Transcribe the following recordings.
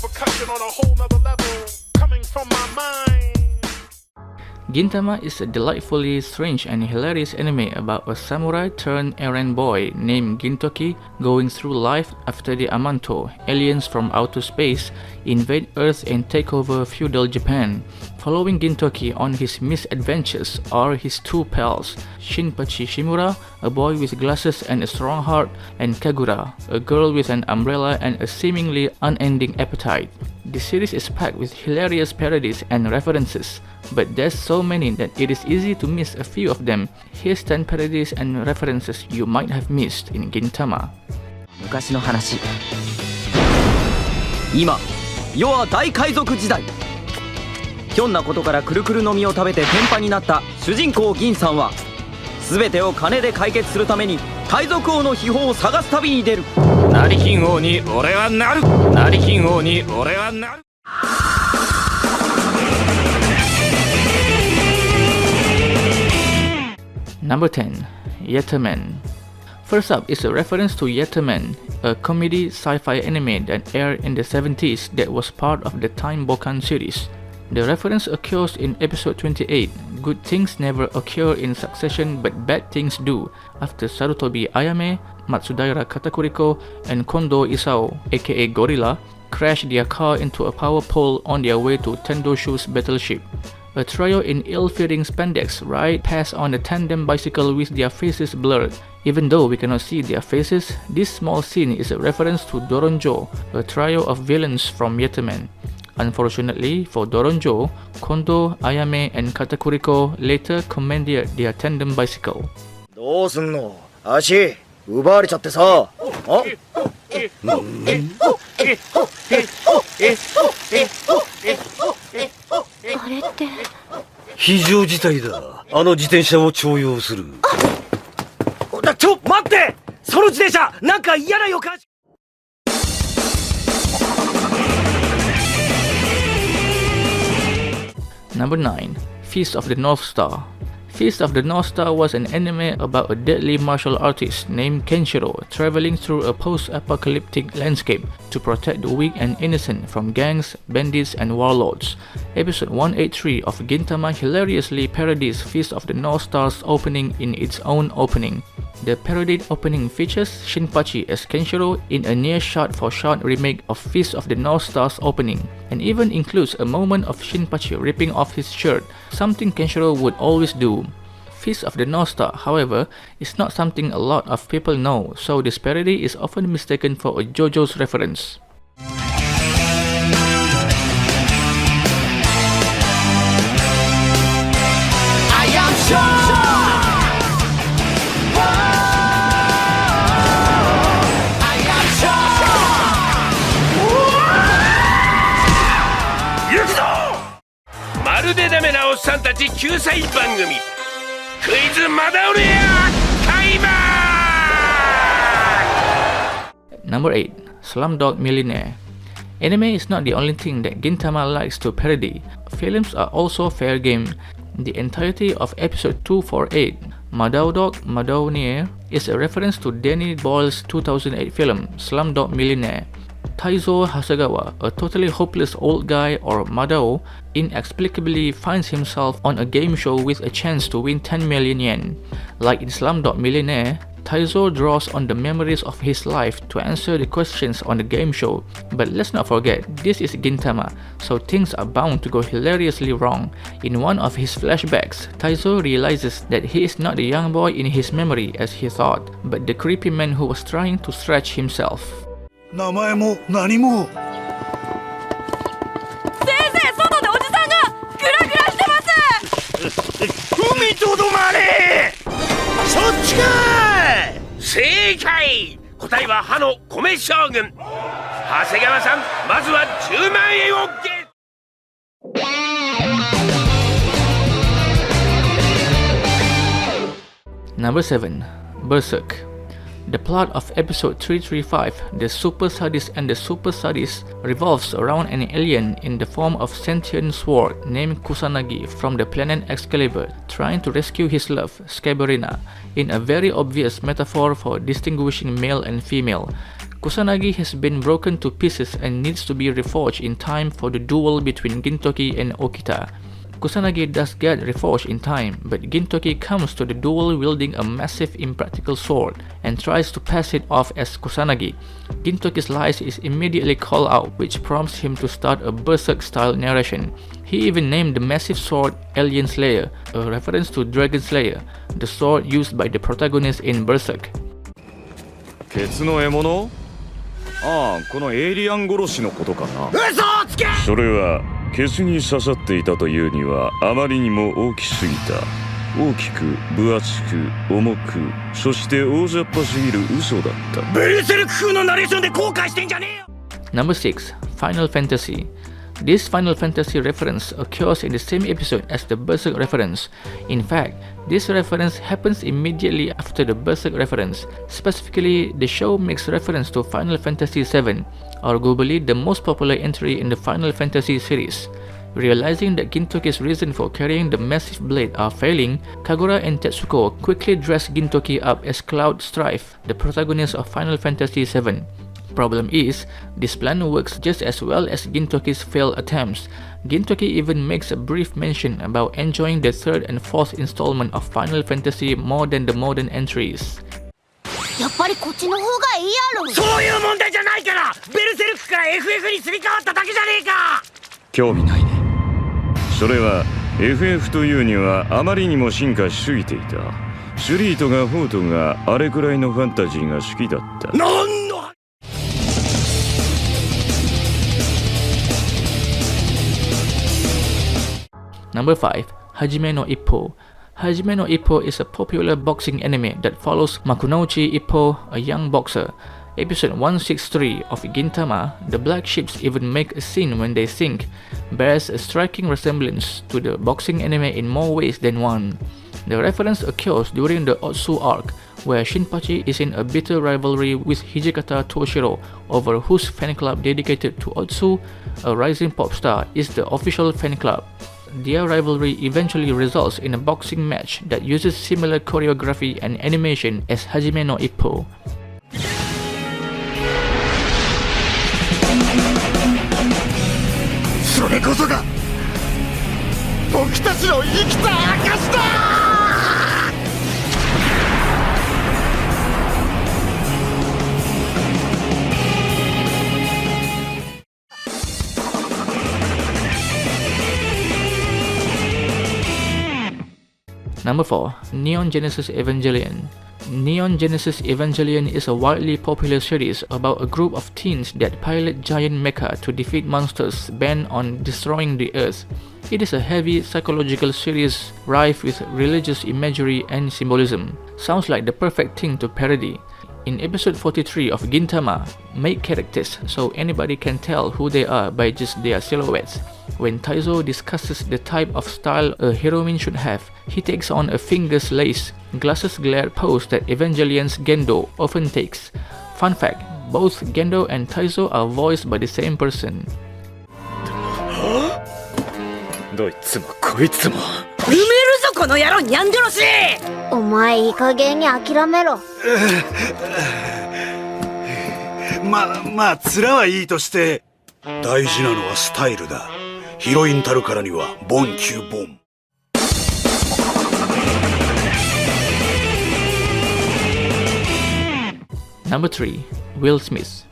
percussion on a whole nother level coming from my mind. Gintama is a delightfully strange and hilarious anime about a samurai turned errand boy named Gintoki going through life after the Amanto, aliens from outer space, invade Earth and take over feudal Japan. Following Gintoki on his misadventures are his two pals, Shinpachi Shimura, a boy with glasses and a strong heart, and Kagura, a girl with an umbrella and a seemingly unending appetite. The series is packed with hilarious parodies and references, but there's so many that it is easy to miss a few of them. Here's 10 parodies and references you might have missed in Gintama. 昔の話。今、世は大海賊時代。ひょんなことからくるくるの実を食べて天パになった主人公銀さんは、全てを金で解決するために海賊王の秘宝を探す旅に出る。成金王に俺はなる。成金王に俺はなる。Number 10. Yatterman. First up is a reference to Yatterman, a comedy sci-fi anime that aired in the 70s that was part of the Time Bokan series. The reference occurs in episode 28, Good Things Never Occur in Succession But Bad Things Do, after Sarutobi Ayame, Matsudaira Katakuriko, and Kondo Isao, aka Gorilla, crash their car into a power pole on their way to Tendoshu's battleship. A trio in ill-fitting spandex ride past on a tandem bicycle with their faces blurred. Even though we cannot see their faces, this small scene is a reference to Doronjo, a trio of villains from Yatterman. Unfortunately for Doronjo, Kondo, Ayame, and Katakuriko later commandeered their tandem bicycle. どうすんの？足奪われちゃってさ。あ？あれって。非常事態だ。あの自転車を徴用する。ちょ、待って！その自転車、なんか嫌な予感。Number 9. Feast of the North Star. Feast of the North Star was an anime about a deadly martial artist named Kenshiro traveling through a post-apocalyptic landscape to protect the weak and innocent from gangs, bandits, and warlords. Episode 183 of Gintama hilariously parodies Feast of the North Star's opening in its own opening. The parodied opening features Shinpachi as Kenshiro in a near shot-for-shot remake of Feast of the North Star's opening, and even includes a moment of Shinpachi ripping off his shirt, something Kenshiro would always do. Feast of the North Star, however, is not something a lot of people know, so this parody is often mistaken for a JOJO'S reference. I am sure. Number 8. Slumdog Millionaire. Anime is not the only thing that Gintama likes to parody. Films are also fair game. The entirety of episode 248, Madao Dog Millionaire, is a reference to Danny Boyle's 2008 film Slumdog Millionaire. Taizo Hasegawa, a totally hopeless old guy or Madao, inexplicably finds himself on a game show with a chance to win 10 million yen. Like in Slumdog Millionaire, Taizo draws on the memories of his life to answer the questions on the game show. But let's not forget, this is Gintama, so things are bound to go hilariously wrong. In one of his flashbacks, Taizo realizes that he is not the young boy in his memory as he thought, but the creepy man who was trying to stretch himself. 名前も何も。先生、外でおじさんがグラグラしてます。踏みとどまれ。そっちかい。正解。答えは歯の米将軍。長谷川さん、まずは10万円をゲット。Number 7. Berserk. The plot of episode 335, The Super Sadist and the Super Sadist, revolves around an alien in the form of sentient sword named Kusanagi from the planet Excalibur, trying to rescue his love, Scabarina, in a very obvious metaphor for distinguishing male and female. Kusanagi has been broken to pieces and needs to be reforged in time for the duel between Gintoki and Okita. Kusanagi does get reforged in time, but Gintoki comes to the duel wielding a massive impractical sword and tries to pass it off as Kusanagi. Gintoki's lies is immediately called out, which prompts him to start a Berserk-style narration. He even named the massive sword Alien Slayer, a reference to Dragon Slayer, the sword used by the protagonist in Berserk. ケツの獲物？ああ、このエイリアン殺しのことかな。嘘をつけ！それはケツに刺さっていたというにはあまりにも大きすぎた。大きく、分厚く、重く、そして大雑把すぎる嘘だった。ベルセルク風のナレーションで後悔してんじゃねえよ。 Number 6. Final Fantasy. This Final Fantasy reference occurs in the same episode as the Berserk reference. In fact, this reference happens immediately after the Berserk reference. Specifically, the show makes reference to Final Fantasy VII, arguably the most popular entry in the Final Fantasy series. Realizing that Gintoki's reason for carrying the massive blade are failing, Kagura and Tetsuko quickly dress Gintoki up as Cloud Strife, the protagonist of Final Fantasy VII. Problem is, this plan works just as well as Gintoki's failed attempts. Gintoki even makes a brief mention about enjoying the third and fourth installment of Final Fantasy more than the modern entries. やっぱりこっちの方がいいやろ。そういう問題じゃないから、ベルセルクから FF にすり替わっただけじゃねえか。興味ないね。それは FF というにはあまりにも進化しすぎていた。スリーとかフォーとがあれくらいのファンタジーが好きだった。なんのNumber 5. Hajime no Ippo. Hajime no Ippo is a popular boxing anime that follows Makunouchi Ippo, a young boxer. Episode 163 of Gintama, the black ships even make a scene when they sink, bears a striking resemblance to the boxing anime in more ways than one. The reference occurs during the Otsu arc, where Shinpachi is in a bitter rivalry with Hijikata Toshiro over whose fan club dedicated to Otsu, a rising pop star, is the official fan club. Their rivalry eventually results in a boxing match that uses similar choreography and animation as Hajime no Ippo. Number 4. Neon Genesis Evangelion. Neon Genesis Evangelion is a widely popular series about a group of teens that pilot giant mecha to defeat monsters bent on destroying the Earth. It is a heavy psychological series rife with religious imagery and symbolism. Sounds like the perfect thing to parody. In episode 43 of Gintama, make characters so anybody can tell who they are by just their silhouettes. When Taizo discusses the type of style a heroine should have, he takes on a fingers lace, glasses glare pose that Evangelion's Gendo often takes. Fun fact, both Gendo and Taizo are voiced by the same person. どいつもこいつも埋めるぞこの野郎ニャンジョロシー。お前いい加減に諦めろ。まあ面はいいとして大事なのはスタイルだ。ヒロインたるからにはボンキューボン。Number 3. Will Smith.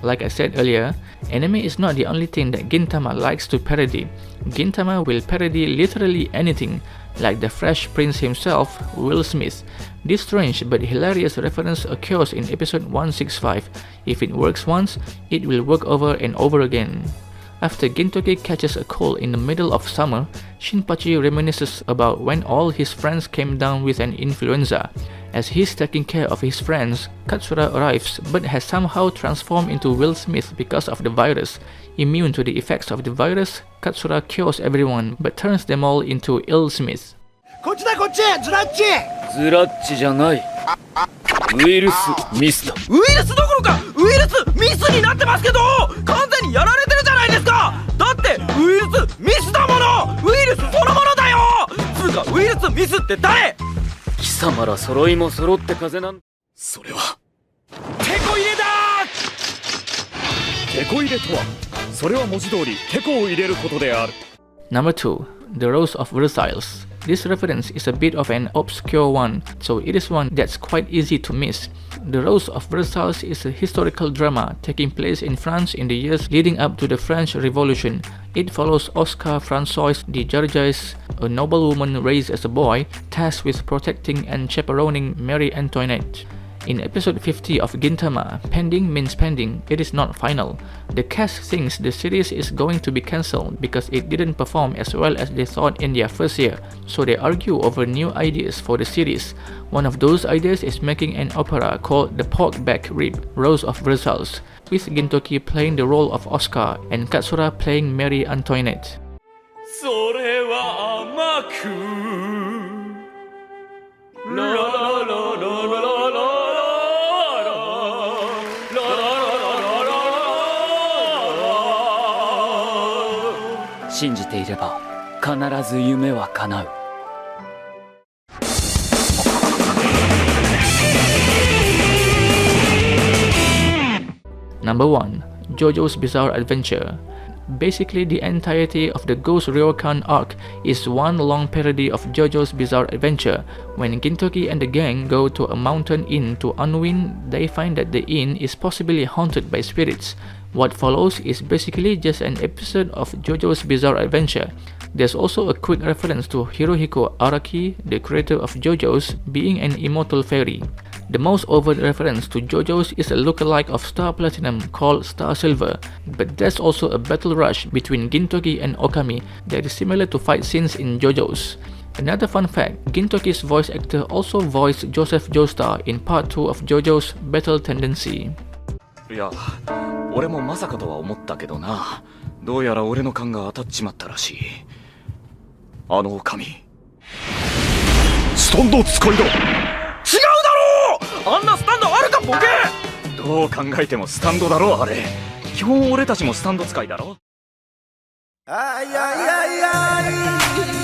Like I said earlier, anime is not the only thing that Gintama likes to parody. Gintama will parody literally anything, like the Fresh Prince himself, Will Smith. This strange but hilarious reference occurs in episode 165. If it works once, it will work over and over again. After Gintoki catches a cold in the middle of summer, Shinpachi reminisces about when all his friends came down with an influenza. As he's taking care of his friends, Katsura arrives but has somehow transformed into Will Smith because of the virus. Immune to the effects of the virus, Katsura cures everyone but turns them all into Ill Smith. こっちだこっちズラッチズラッチじゃない。ウイルスミスだ。ウイルスどころかウイルスミスになってますけど、完全にやられてるじゃないですか。だってウイルスミスだもの。ウイルスそのものだよ。つうかウイルスミスって誰？貴様ら揃いも揃って風なん。それはテコ入れだ。テコ入れとはそれは文字通りテコを入れることである。 Number 2. The Rose of Versailles. This reference is a bit of an obscure one, so it is one that's quite easy to miss. The Rose of Versailles is a historical drama taking place in France in the years leading up to the French Revolution. It follows Oscar François de JOJO'S, a noblewoman raised as a boy, tasked with protecting and chaperoning Marie Antoinette. In episode 50 of Gintama, pending means pending, it is not final. The cast thinks the series is going to be cancelled because it didn't perform as well as they thought in their first year, so they argue over new ideas for the series. One of those ideas is making an opera called The Pork-Back Rib, Rose of Versailles, with Gintoki playing the role of Oscar and Katsura playing Marie Antoinette. それは甘くララララララララ信じていれば必ず夢は叶う。 Number 1. JOJO'S Bizarre Adventure. Basically, the entirety of the Ghost Ryokan arc is one long parody of JOJO'S Bizarre Adventure. When Gintoki and the gang go to a mountain inn to unwind, they find that the inn is possibly haunted by spirits. What follows is basically just an episode of JOJO'S Bizarre Adventure. There's also a quick reference to Hirohiko Araki, the creator of JOJO'S, being an immortal fairy. The most overt reference to JOJO'S is a lookalike of Star Platinum called Star Silver, but there's also a battle rush between Gintoki and Okami that is similar to fight scenes in JOJO'S. Another fun fact, Gintoki's voice actor also voiced Joseph Joestar in part 2 of JOJO'S Battle Tendency. いや、俺もまさかとは思ったけどな。どうやら俺の勘が当たっちまったらしい。あの狼スタンド使いだ。違うだろう。あんなスタンドあるかボケ。どう考えてもスタンドだろあれ。基本俺たちもスタンド使いだろ。あいやいやいやい